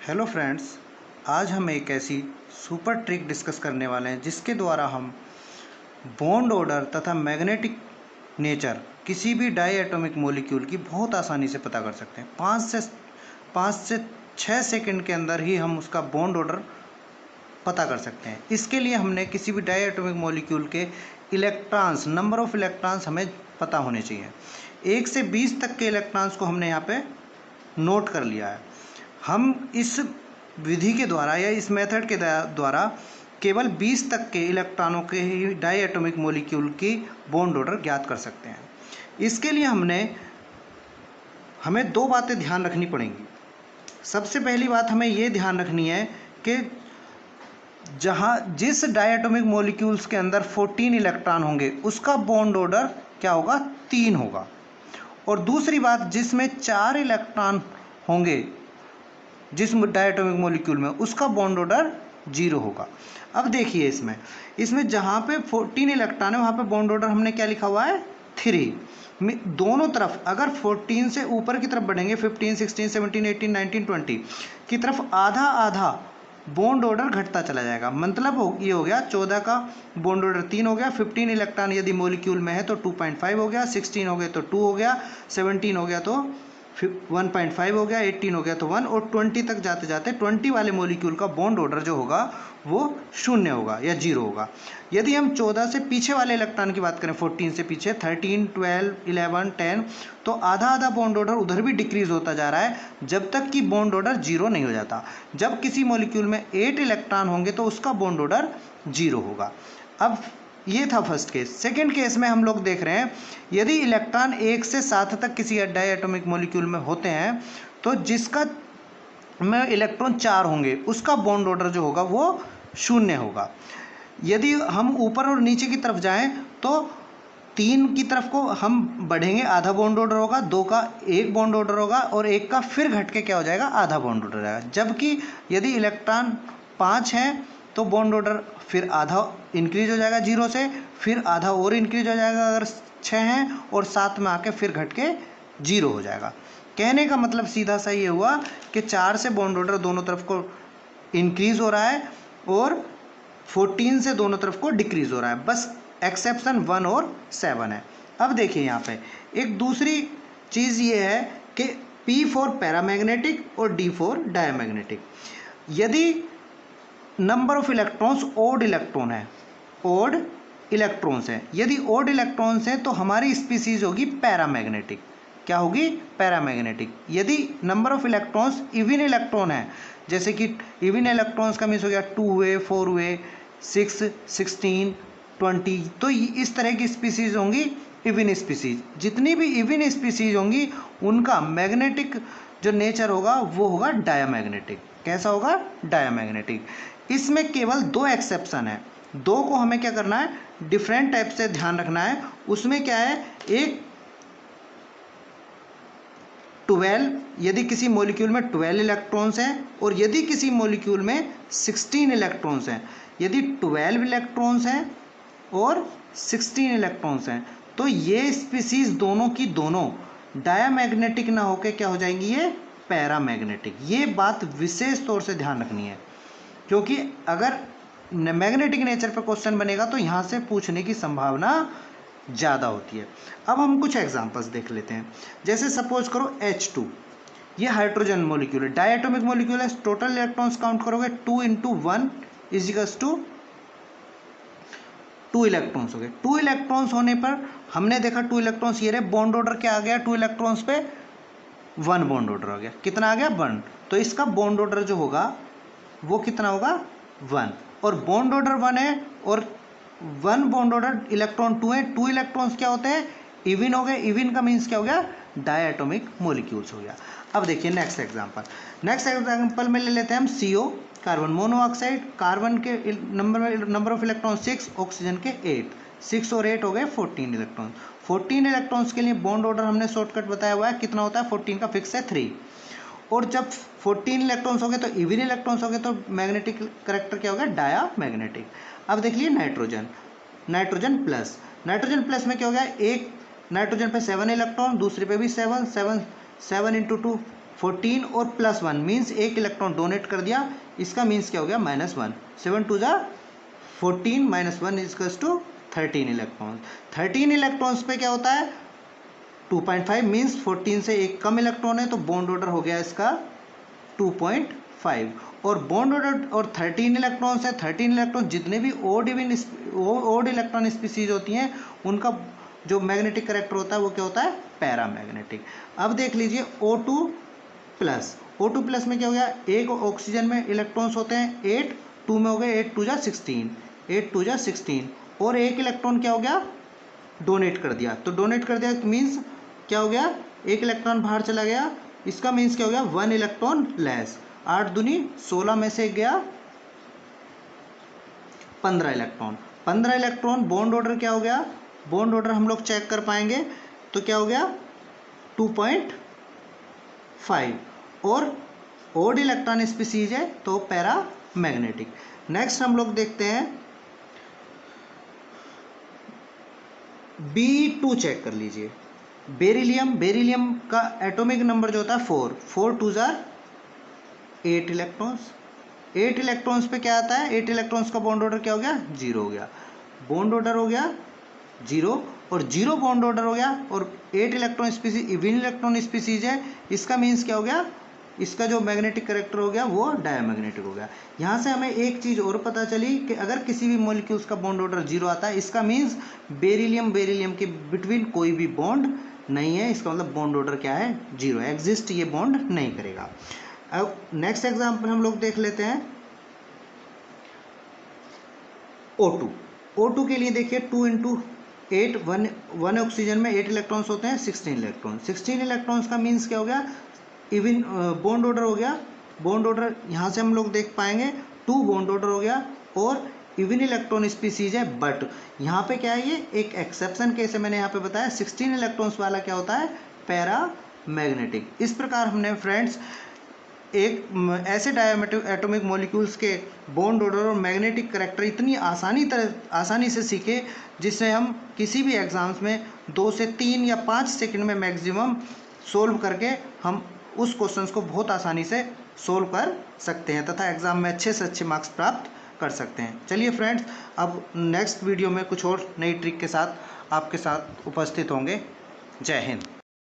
Hello friends, आज हम एक ऐसी सुपर ट्रिक डिस्कस करने वाले हैं जिसके द्वारा हम बॉन्ड ऑर्डर तथा मैग्नेटिक नेचर किसी भी डाई एटॉमिक मॉलिक्यूल की बहुत आसानी से पता कर सकते हैं। 5 से 6 सेकंड के अंदर ही हम उसका बॉन्ड ऑर्डर पता कर सकते हैं। इसके लिए हमने किसी भी डाई एटॉमिक मॉलिक्यूल के इलेक्ट्रॉन्स, नंबर ऑफ इलेक्ट्रॉन्स हमें पता होने चाहिए। 1 से 20 तक के इलेक्ट्रॉन्स को हमने यहाँ पे नोट कर लिया है। हम इस विधि के द्वारा या इस मेथड के द्वारा केवल 20 तक के इलेक्ट्रॉनों के ही डाई एटॉमिक मॉलिक्यूल की बॉन्ड ऑर्डर ज्ञात कर सकते हैं। इसके लिए हमें दो बातें ध्यान रखनी पड़ेंगी। सबसे पहली बात हमें ये ध्यान रखनी है कि जिस डाई एटॉमिक मॉलिक्यूल्स के अंदर 14 इलेक्ट्रॉन होंगे उसका बॉन्ड ऑर्डर क्या होगा, 3 होगा। और दूसरी बात, जिसमें 4 इलेक्ट्रॉन होंगे जिस डाई एटॉमिक मॉलिक्यूल में, उसका बॉन्ड ऑर्डर 0 होगा। अब देखिए इसमें जहाँ पे 14 इलेक्ट्रॉन है वहाँ पे बॉन्ड ऑर्डर हमने क्या लिखा हुआ है, 3। दोनों तरफ अगर 14 से ऊपर की तरफ बढ़ेंगे, 15, 16, 17, 18, 19, 20 की तरफ आधा आधा बॉन्ड ऑर्डर घटता चला जाएगा। मतलब ये हो गया 14 का बॉन्ड ऑर्डर 3 हो गया, 15 इलेक्ट्रॉन यदि मॉलिक्यूल में है तो 2.5 हो गया, 16 हो गया तो 2 हो गया, 17 हो गया तो 1.5 हो गया, 18 हो गया तो 1, और 20 तक जाते जाते 20 वाले मॉलिक्यूल का बॉन्ड ऑर्डर जो होगा वो 0 होगा या 0 होगा। यदि हम 14 से पीछे वाले इलेक्ट्रॉन की बात करें, 14 से पीछे 13, 12, 11, 10, तो आधा आधा बॉन्ड ऑर्डर उधर भी डिक्रीज होता जा रहा है जब तक कि बॉन्ड ऑर्डर 0 नहीं हो जाता। जब किसी मॉलिक्यूल में 8 इलेक्ट्रॉन होंगे तो उसका बॉन्ड ऑर्डर 0 होगा। अब ये था फर्स्ट केस। सेकेंड केस में हम लोग देख रहे हैं, यदि इलेक्ट्रॉन 1 से 7 तक किसी डाई एटॉमिक मॉलिक्यूल में होते हैं तो जिसका में इलेक्ट्रॉन 4 होंगे उसका बॉन्ड ऑर्डर जो होगा वो 0 होगा। यदि हम ऊपर और नीचे की तरफ जाएं तो 3 की तरफ को हम बढ़ेंगे, आधा बॉन्ड ऑर्डर होगा, 2 का 1 बॉन्ड ऑर्डर होगा और 1 का फिर घट के क्या हो जाएगा, आधा बॉन्ड ऑर्डर आएगा। जबकि यदि इलेक्ट्रॉन 5 हैं तो बॉन्ड ऑर्डर फिर आधा इंक्रीज हो जाएगा 0 से, फिर आधा और इंक्रीज हो जाएगा अगर 6 हैं, और 7 में आके फिर घट के 0 हो जाएगा। कहने का मतलब सीधा सा ये हुआ कि 4 से बॉन्ड ऑर्डर दोनों तरफ को इंक्रीज हो रहा है और 14 से दोनों तरफ को डिक्रीज हो रहा है। बस एक्सेप्शन 1 और 7 है। अब देखिए यहाँ पे एक दूसरी चीज़ ये है कि P फॉर पैरामैग्नेटिक और D फॉर डायमैग्नेटिक। यदि number of electrons odd electron है, ओड इलेक्ट्रॉन्स हैं, यदि ओड इलेक्ट्रॉन्स हैं तो हमारी स्पीसीज होगी पैरामैग्नेटिक। क्या होगी, पैरामैग्नेटिक। यदि number of electrons even electron है, जैसे कि इवन इलेक्ट्रॉन्स का मीन्स हो गया 2 वे, 4 वे, 6, 16, 20, तो इस तरह की स्पीसीज होंगी इवन स्पीसीज। जितनी भी इवन स्पीसीज होंगी उनका मैग्नेटिक जो नेचर होगा वो होगा डायमैग्नेटिक। कैसा होगा, डायमैग्नेटिक। इसमें केवल 2 एक्सेप्शन है, 2 को हमें क्या करना है, डिफरेंट टाइप से ध्यान रखना है। उसमें क्या है, एक 12, यदि किसी मॉलिक्यूल में 12 इलेक्ट्रॉन्स हैं और यदि किसी मॉलिक्यूल में 16 इलेक्ट्रॉन्स हैं। यदि 12 इलेक्ट्रॉन्स हैं और 16 इलेक्ट्रॉन्स हैं तो ये स्पीसीज दोनों की दोनों डायमैग्नेटिक ना होकर क्या हो जाएंगी, ये पैरामैग्नेटिक। ये बात विशेष तौर से ध्यान रखनी है, क्योंकि अगर मैग्नेटिक नेचर पर क्वेश्चन बनेगा तो यहाँ से पूछने की संभावना ज़्यादा होती है। अब हम कुछ एग्जांपल्स देख लेते हैं। जैसे सपोज करो H2, ये हाइड्रोजन मॉलिक्यूल है, डाई एटॉमिक मॉलिक्यूल है। टोटल इलेक्ट्रॉन्स काउंट करोगे 2 × 1 = 2 इलेक्ट्रॉन्स हो गए। 2 इलेक्ट्रॉन्स होने पर हमने देखा 2 इलेक्ट्रॉन्स ये रहे, बॉन्ड ऑर्डर क्या आ गया, 2 इलेक्ट्रॉन्स पे 1 बॉन्ड ऑर्डर आ गया। कितना आ गया, 1। तो इसका बॉन्ड ऑर्डर जो होगा वो कितना होगा, 1। और बॉन्ड ऑर्डर 1 है और 1 बॉन्ड ऑर्डर इलेक्ट्रॉन 2 है। 2 इलेक्ट्रॉन्स क्या होते हैं, इवन हो गए। इवन का मीन्स क्या हो गया, डाई एटॉमिक मॉलिक्यूल्स हो गया। अब देखिए नेक्स्ट एग्जांपल में ले लेते हैं हम CO, कार्बन मोनोऑक्साइड। कार्बन के नंबर ऑफ इलेक्ट्रॉन 6, ऑक्सीजन के 8, 6 और 8 हो गए 14 इलेक्ट्रॉन। 14 इलेक्ट्रॉन्स के लिए बॉन्ड ऑर्डर हमने शॉर्टकट बताया हुआ है, कितना होता है, 14 का फिक्स है 3। और जब 14 इलेक्ट्रॉन्स हो गए तो इवन इलेक्ट्रॉन्स हो गए तो मैग्नेटिक करेक्टर क्या हो गया, डायमैग्नेटिक। अब देख लिए नाइट्रोजन प्लस में क्या हो गया, एक नाइट्रोजन पे 7 इलेक्ट्रॉन, दूसरे पे भी 7 × 2 14 और +1 मीन्स एक इलेक्ट्रॉन डोनेट कर दिया, इसका मीन्स क्या हो गया -1। 7 2 जा 14 -1 इक्वल्स टू 13 इलेक्ट्रॉन। 13 इलेक्ट्रॉन्स पे क्या होता है 2.5 मीन्स 14 से एक कम इलेक्ट्रॉन है, तो बॉन्ड ऑर्डर हो गया इसका 2.5। और बॉन्ड ऑर्डर और 13 इलेक्ट्रॉन्स है, 13 इलेक्ट्रॉन जितने भी ओड इलेक्ट्रॉन स्पीसीज होती हैं उनका जो मैग्नेटिक करेक्टर होता है वो क्या होता है पैरामैग्नेटिक। अब देख लीजिए O2+ में क्या हो गया, एक ऑक्सीजन में इलेक्ट्रॉन्स होते हैं 8, 2 में हो गए 8 2 जा 16, 8 2 जा 16, और एक इलेक्ट्रॉन क्या हो गया डोनेट कर दिया, तो डोनेट कर दिया मीन्स क्या हो गया एक इलेक्ट्रॉन बाहर चला गया, इसका मीन्स क्या हो गया 1 इलेक्ट्रॉन लेस। 8 दूनी 16 में से गया 15 इलेक्ट्रॉन, 15 इलेक्ट्रॉन। बॉन्ड ऑर्डर क्या हो गया, बॉन्ड ऑर्डर हम लोग चेक कर पाएंगे तो क्या हो गया 2.5, और ओड इलेक्ट्रॉन स्पीसीज है तो पैरा मैग्नेटिक। नेक्स्ट हम लोग देखते हैं B2 चेक कर लीजिए। बेरिलियम का एटॉमिक नंबर जो होता है 4 2 जार 8 इलेक्ट्रॉन्स। 8 इलेक्ट्रॉन्स पे क्या आता है 8 इलेक्ट्रॉन्स का बॉन्ड ऑर्डर क्या हो गया 0 हो गया, बॉन्ड ऑर्डर हो गया 0 और 0 बॉन्ड ऑर्डर हो गया, और 8 electron species even electron species है, इसका मीन्स क्या हो गया इसका जो मैग्नेटिक करेक्टर हो गया वो डायमैग्नेटिक हो गया। यहाँ से हमें एक चीज़ और पता चली कि अगर किसी भी मॉलिक्यूल्स का बॉन्ड ऑर्डर 0 आता है, इसका मीन्स बेरिलियम के बिटवीन कोई भी बॉन्ड नहीं है, इसका मतलब बॉन्ड ऑर्डर क्या है 0 है, एग्जिस्ट ये बॉन्ड नहीं करेगा। अब नेक्स्ट एग्जाम्पल हम लोग देख लेते हैं O2 के लिए देखिए 2 × 8 1 ऑक्सीजन में 8 इलेक्ट्रॉन्स होते हैं 16 इलेक्ट्रॉन्स का मीन्स क्या हो गया इवन बॉन्ड ऑर्डर हो गया। बॉन्ड ऑर्डर यहाँ से हम लोग देख पाएंगे 2 बॉन्ड ऑर्डर हो गया और इवन इलेक्ट्रॉन स्पीसीज है, बट यहाँ पे क्या है ये एक एक्सेप्शन केस है, मैंने यहाँ पे बताया 16 इलेक्ट्रॉन्स वाला क्या होता है पैरा मैग्नेटिक। इस प्रकार हमने फ्रेंड्स एक ऐसे एटॉमिक मॉलिक्यूल्स के बॉन्ड ऑर्डर और मैग्नेटिक करेक्टर इतनी आसानी से सीखे जिससे हम किसी भी एग्जाम्स में 2 से 3 या 5 सेकंड में मैक्सिमम सोल्व करके हम उस क्वेश्चंस को बहुत आसानी से सोल्व कर सकते हैं तथा एग्ज़ाम में अच्छे से अच्छे मार्क्स प्राप्त कर सकते हैं। चलिए फ्रेंड्स, अब नेक्स्ट वीडियो में कुछ और नई ट्रिक के साथ आपके साथ उपस्थित होंगे। जय हिंद।